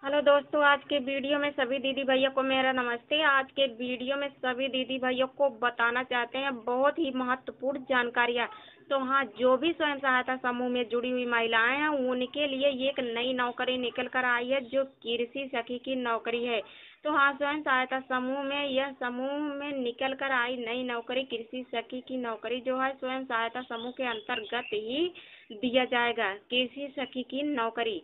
Hello दोस्तों, आज के वीडियो में सभी दीदी भैया को मेरा नमस्ते। आज के वीडियो में सभी दीदी भैया को बताना चाहते हैं बहुत ही महत्वपूर्ण जानकारियाँ। तो हाँ, जो भी स्वयं सहायता समूह में जुड़ी हुई महिलाएं हैं उनके लिए ये एक नई नौकरी निकल कर आई है जो कृषि सखी की नौकरी है। तो हाँ, स्वयं सहायता समूह में यह समूह में निकल कर आई नई नौकरी कृषि सखी की नौकरी जो है स्वयं सहायता समूह के अंतर्गत ही दिया जाएगा। कृषि सखी की नौकरी,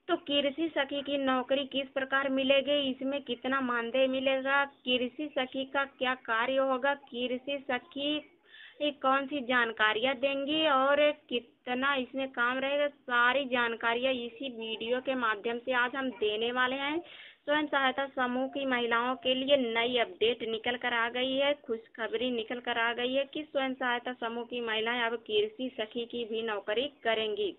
तो कृषि सखी की नौकरी किस प्रकार मिलेगी, इसमें कितना मानदेय मिलेगा, कृषि सखी का क्या कार्य होगा, कृषि सखी कौन सी जानकारियां देंगी और कितना इसमें काम रहेगा, सारी जानकारियां इसी वीडियो के माध्यम से आज हम देने वाले हैं। स्वयं सहायता समूह की महिलाओं के लिए नई अपडेट निकल कर आ गई है, खुशखबरी निकल कर आ गई है कि स्वयं सहायता समूह की महिलाएं अब कृषि सखी की भी नौकरी करेंगी।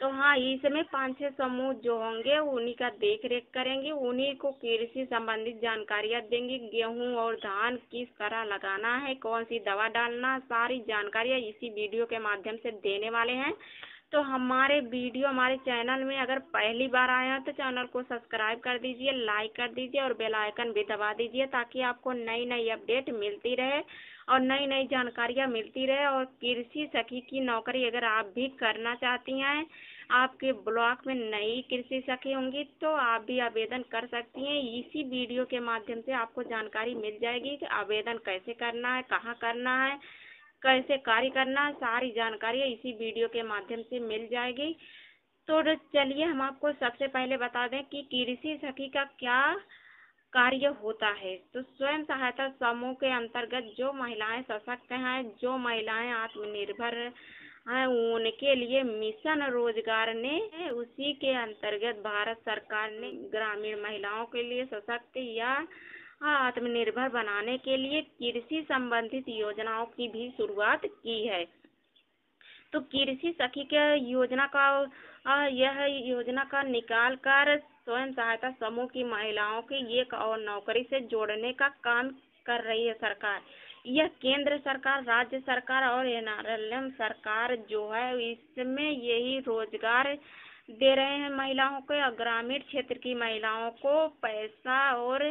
तो हाँ, इसमें 5-6 समूह जो होंगे उन्हीं का देख रेख करेंगे, उन्हीं को कृषि संबंधित जानकारियाँ देंगी। गेहूं और धान किस तरह लगाना है, कौन सी दवा डालना, सारी जानकारियाँ इसी वीडियो के माध्यम से देने वाले हैं। तो हमारे चैनल में अगर पहली बार आए हैं तो चैनल को सब्सक्राइब कर दीजिए, लाइक कर दीजिए और बेल आइकन भी दबा दीजिए ताकि आपको नई नई अपडेट मिलती रहे और नई नई जानकारियाँ मिलती रहे। और कृषि सखी की नौकरी अगर आप भी करना चाहती हैं, आपके ब्लॉक में नई कृषि सखी होंगी तो आप भी आवेदन कर सकती हैं। इसी वीडियो के माध्यम से आपको जानकारी मिल जाएगी कि आवेदन कैसे करना है, कहाँ करना है, कैसे कार्य करना है, सारी जानकारी इसी वीडियो के माध्यम से मिल जाएगी। तो चलिए हम आपको सबसे पहले बता दें कि कृषि सखी का क्या कार्य होता है। तो स्वयं सहायता समूह के अंतर्गत जो महिलाएं सशक्त हैं, जो महिलाएं आत्मनिर्भर हैं, उनके लिए मिशन रोजगार ने उसी के अंतर्गत भारत सरकार ने ग्रामीण महिलाओं के लिए सशक्त या आत्मनिर्भर बनाने के लिए कृषि संबंधित योजनाओं की भी शुरुआत की है। तो कृषि सखी के योजना का यह योजना का निकाल कर स्वयं सहायता समूह की महिलाओं की एक और नौकरी से जोड़ने का काम कर रही है सरकार। यह केंद्र सरकार, राज्य सरकार और एनआरएलएम सरकार जो है इसमें यही रोजगार दे रहे हैं महिलाओं को। ग्रामीण क्षेत्र की महिलाओं को पैसा और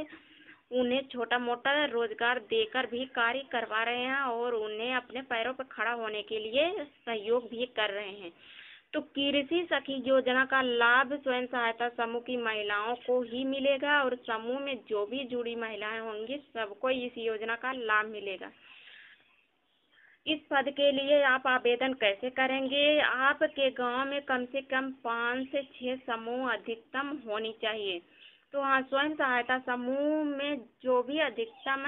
उन्हें छोटा मोटा रोजगार देकर भी कार्य करवा रहे हैं और उन्हें अपने पैरों पर खड़ा होने के लिए सहयोग भी कर रहे हैं। तो कृषि सखी योजना का लाभ स्वयं सहायता समूह की महिलाओं को ही मिलेगा और समूह में जो भी जुड़ी महिलाएं होंगी सबको इस योजना का लाभ मिलेगा। इस पद के लिए आप आवेदन कैसे करेंगे? आपके गांव में कम से कम 5 से 6 समूह अधिकतम होनी चाहिए। तो हाँ, स्वयं सहायता समूह में जो भी अधिकतम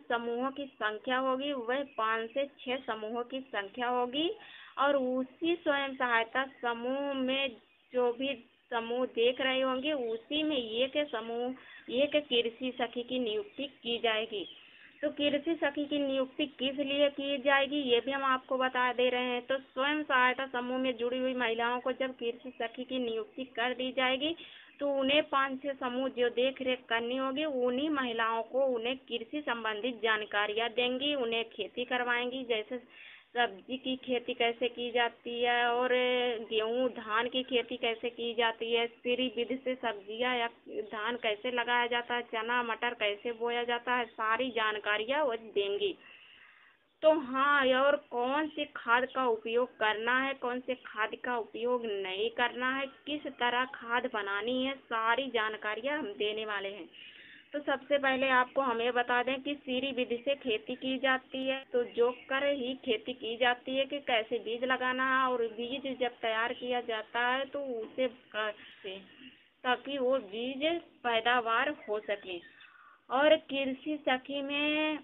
समूहों की संख्या होगी वह 5 से 6 समूहों की संख्या होगी और उसी स्वयं सहायता समूह में जो भी समूह देख रहे होंगे उसी में एक कृषि सखी की नियुक्ति की जाएगी। तो कृषि सखी की नियुक्ति किस लिए की जाएगी ये भी हम आपको बता दे रहे हैं। तो स्वयं सहायता समूह में जुड़ी हुई महिलाओं को जब कृषि सखी की नियुक्ति कर दी जाएगी तो उन्हें 5-6 समूह जो देख रेख करनी होगी उन्हीं महिलाओं को उन्हें कृषि संबंधित जानकारियाँ देंगी, उन्हें खेती करवाएंगी, जैसे सब्जी की खेती कैसे की जाती है और गेहूं धान की खेती कैसे की जाती है, सीरी विधि से सब्जियां या धान कैसे लगाया जाता है, चना मटर कैसे बोया जाता है, सारी जानकारियां वो देंगी। तो हाँ, और कौन से खाद का उपयोग करना है, कौन से खाद का उपयोग नहीं करना है, किस तरह खाद बनानी है, सारी जानकारियां हम देने वाले हैं। तो सबसे पहले आपको हमें बता दें कि सीरी विधि से खेती की जाती है। तो जोक कर ही खेती की जाती है कि कैसे बीज लगाना है और बीज जब तैयार किया जाता है तो उसे कैसे ताकि वो बीज पैदावार हो सके। और कृषि सखी में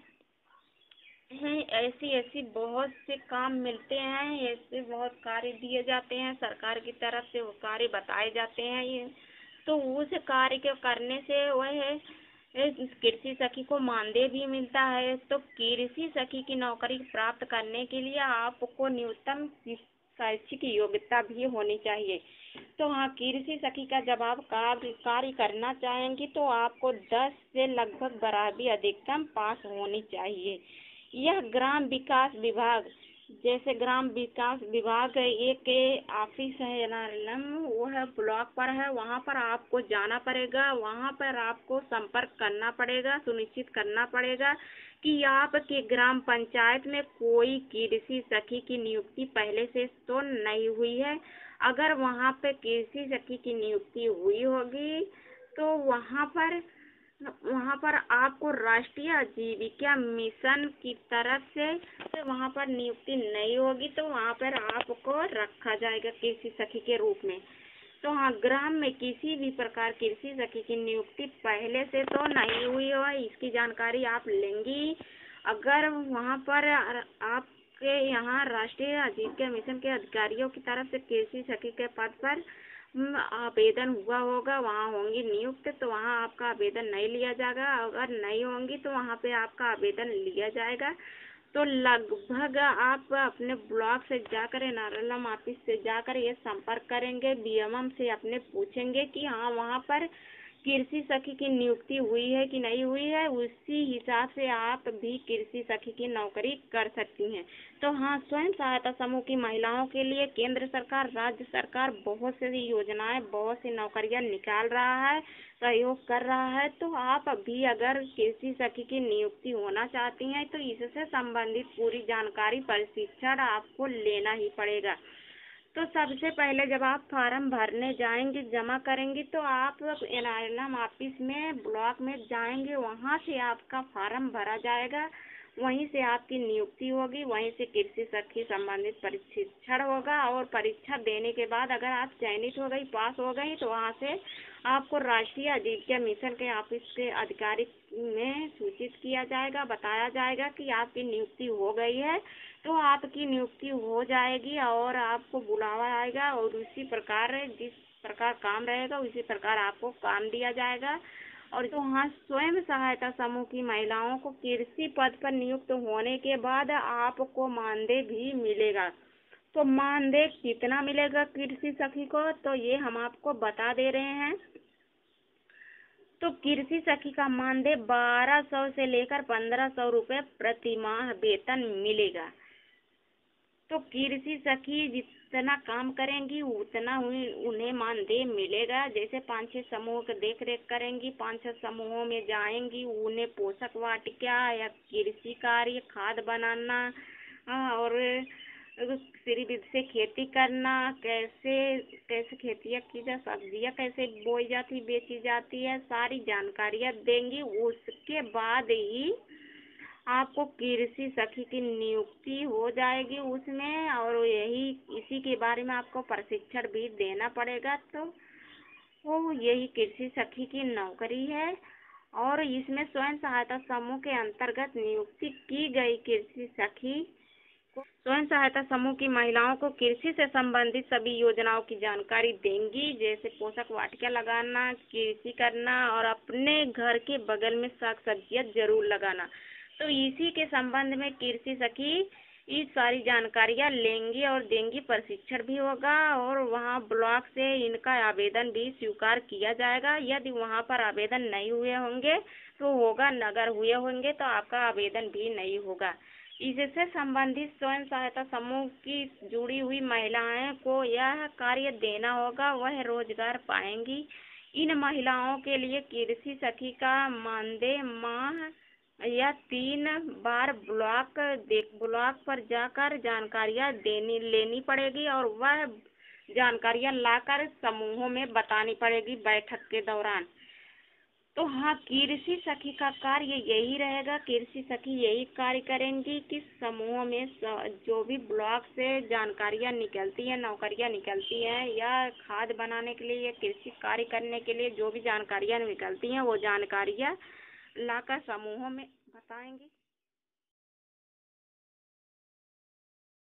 ऐसी ऐसी बहुत से काम मिलते हैं, ऐसे बहुत कार्य दिए जाते हैं सरकार की तरफ से, वो कार्य बताए जाते हैं। ये तो उस कार्य के करने से वह इस कृषि सखी को मानदेय भी मिलता है। तो कृषि सखी की नौकरी प्राप्त करने के लिए आपको न्यूनतम शैक्षिक योग्यता भी होनी चाहिए। तो हाँ, कृषि सखी का जब आप कार्य करना चाहेंगी तो आपको 10 से लगभग 12वीं अधिकतम पास होनी चाहिए। यह ग्राम विकास विभाग जैसे ग्राम विकास विभाग एक के ऑफिस है नारलम, वो है ब्लॉक पर है, वहाँ पर आपको जाना पड़ेगा, वहाँ पर आपको संपर्क करना पड़ेगा, सुनिश्चित करना पड़ेगा कि आपके ग्राम पंचायत में कोई कृषि सखी की नियुक्ति पहले से तो नहीं हुई है। अगर वहाँ पे कृषि सखी की नियुक्ति हुई होगी तो वहाँ पर आपको राष्ट्रीय आजीविका मिशन की तरफ से वहाँ पर नियुक्ति नहीं होगी, तो वहाँ पर आपको रखा जाएगा कृषि सखी के रूप में। तो हाँ, ग्राम में किसी भी प्रकार कृषि सखी की नियुक्ति पहले से तो नहीं हुई हो, इसकी जानकारी आप लेंगी। अगर वहाँ पर आपके यहाँ राष्ट्रीय आजीविका मिशन के अधिकारियों की तरफ से कृषि सखी के पद पर आवेदन हुआ होगा, वहाँ होंगी नियुक्त, तो वहाँ आपका आवेदन नहीं लिया जाएगा। अगर नहीं होंगी तो वहाँ पे आपका आवेदन लिया जाएगा। तो लगभग आप अपने ब्लॉक से जाकर नारलम ऑफिस से जाकर ये संपर्क करेंगे, बीएमएम से अपने पूछेंगे कि हाँ वहाँ पर कृषि सखी की नियुक्ति हुई है कि नहीं हुई है, उसी हिसाब से आप भी कृषि सखी की नौकरी कर सकती हैं। तो हाँ, स्वयं सहायता समूह की महिलाओं के लिए केंद्र सरकार, राज्य सरकार बहुत सी योजनाएं, बहुत सी नौकरियां निकाल रहा है, सहयोग कर रहा है। तो आप भी अगर कृषि सखी की नियुक्ति होना चाहती हैं तो इससे संबंधित पूरी जानकारी, प्रशिक्षण आपको लेना ही पड़ेगा। तो सबसे पहले जब आप फार्म भरने जाएंगे, जमा करेंगी, तो आप एनआरएलएम ऑफिस में ब्लॉक में जाएंगे, वहाँ से आपका फार्म भरा जाएगा, वहीं से आपकी नियुक्ति होगी, वहीं से कृषि सखी संबंधित प्रशिक्षण होगा और परीक्षा देने के बाद अगर आप चयनित हो गई, पास हो गई, तो वहाँ से आपको राष्ट्रीय आजीविका मिशन के ऑफिस के अधिकारी में सूचित किया जाएगा, बताया जाएगा कि आपकी नियुक्ति हो गई है। तो आपकी नियुक्ति हो जाएगी और आपको बुलावा आएगा और उसी प्रकार जिस प्रकार काम रहेगा उसी प्रकार आपको काम दिया जाएगा। और तो हाँ, स्वयं सहायता समूह की महिलाओं को कृषि पद पर नियुक्त होने के बाद आपको मानदेय भी मिलेगा। तो मानदेय कितना मिलेगा कृषि सखी को, तो ये हम आपको बता दे रहे हैं। तो कृषि सखी का मानदेय 1200 से लेकर 1500 रुपये प्रति माह वेतन मिलेगा। तो कृषि सखी जितना काम करेंगी उतना उन्हें मानदेय मिलेगा। जैसे 5-6 समूह की देख रेख करेंगी, 5-6 समूहों में जाएंगी, उन्हें पोषक वाटिका या कृषि कार्य, खाद बनाना और श्री विधि से खेती करना, कैसे कैसे खेतियाँ की जा, सब्जियाँ कैसे बोई जाती, बेची जाती है, सारी जानकारियाँ देंगी। उसके बाद ही आपको कृषि सखी की नियुक्ति हो जाएगी उसमें, और यही इसी के बारे में आपको प्रशिक्षण भी देना पड़ेगा। तो वो यही कृषि सखी की नौकरी है और इसमें स्वयं सहायता समूह के अंतर्गत नियुक्ति की गई कृषि सखी स्वयं सहायता समूह की महिलाओं को कृषि से संबंधित सभी योजनाओं की जानकारी देंगी, जैसे पोषक वाटिका लगाना, कृषि करना और अपने घर के बगल में साग सब्जियां जरूर लगाना। तो इसी के संबंध में कृषि सखी ये सारी जानकारियां लेंगी और देंगी, प्रशिक्षण भी होगा और वहां ब्लॉक से इनका आवेदन भी स्वीकार किया जाएगा। यदि वहां पर आवेदन नहीं हुए होंगे तो होगा, अगर हुए होंगे तो आपका आवेदन भी नहीं होगा। इससे संबंधित स्वयं सहायता समूह की जुड़ी हुई महिलाएं को यह कार्य देना होगा, वह रोजगार पाएंगी। इन महिलाओं के लिए कृषि सखी का मानदेय माह या 3 बार ब्लॉक पर जाकर जानकारियां लेनी पड़ेगी और वह जानकारियां लाकर समूहों में बतानी पड़ेगी बैठक के दौरान। तो हाँ, कृषि सखी का कार्य यही रहेगा, कृषि सखी यही कार्य करेंगी कि समूह में जो भी ब्लॉक से जानकारियां निकलती हैं, नौकरियां निकलती हैं या खाद बनाने के लिए या कृषि कार्य करने के लिए जो भी जानकारियां निकलती हैं वो जानकारियां लाकर समूहों में बताएंगी।